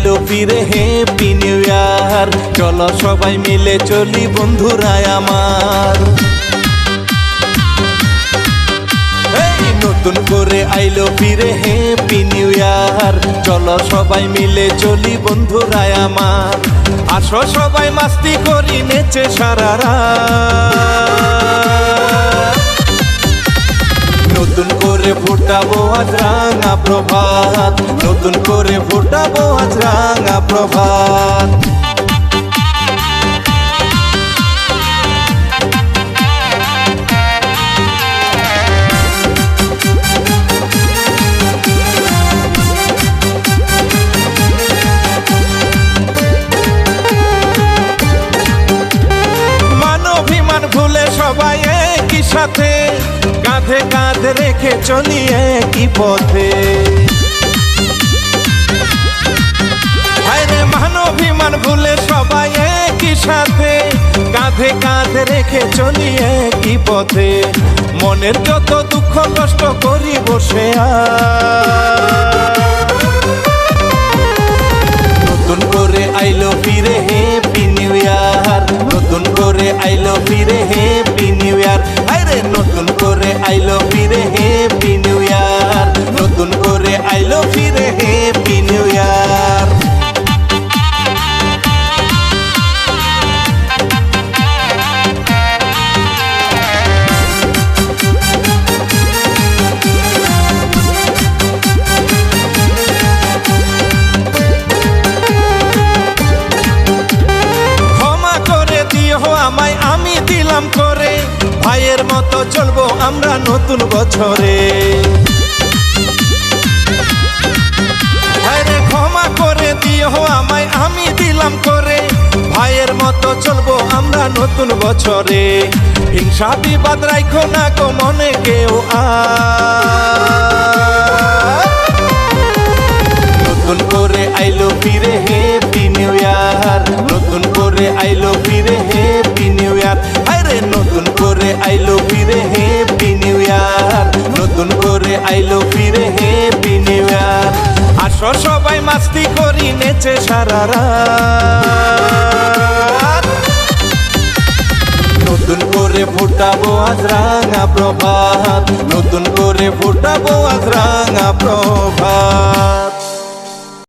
আইলো ফিরে happy new year. চলো সবাই মিলে চলি বন্ধুরা আমার। নতুন করে আইলো ফিরে হ্যাপি নিউ ইয়ার। চলো সবাই মিলে চলি বন্ধুরা আমার। আসো সবাই মাস্তি করি নেচে সারা রাত। নতুন করে ফোটাবো আজ রাঙা প্রভাত, নতুন করে ফোটাবো আজ রাঙা প্রভাত। ভুলে সবাই একই সাথে, কাঁধে কাঁধ রেখে চলি একই পথে। হায়রে মানবিমান ভুলে সবাই একই সাথে, কাঁধে কাঁধ রেখে চলি একই পথে। মনের যত দুঃখ কষ্ট করি বসে নতুন করে আইলো ফিরে হ্যাপি নিউ ইয়ার। নতুন করে আইলো ফিরে হ্যাপি নিউ ইয়ার। আরে নতুন করে আইলো ফিরে হ্যাপি নিউ ইয়ার। নতুন করে আইলো ফিরে হ্যাপি নিউ ইয়ার। আমি দিলাম করে, ভাইয়ের মতো চলবো আমরা নতুন বছরে। আরে ক্ষমা করে দিও আমায়, আমি দিলাম করে, ভাইয়ের মতো চলবো আমরা নতুন বছরে। হিংসা বিবাদ রাখো না গো মনে কেউ নতুন করে আইলো ফিরে হ্যাপি নিউ ইয়ার। নতুন করে আইলো ফিরে হ্যাপি নিউ ইয়ার। আরে নতুন করে আইলো ফিরে হ্যাপি নিউ ইয়ার। নতুন করে আইলো ফিরে হ্যাপি নিউ ইয়ার। আসো সবাই মাস্তি করি নেচে সারা রাত। নতুন করে ফোটাবো আজ রাঙা প্রভাত, নতুন করে ফোটাবো আজ রাঙা প্রভাত।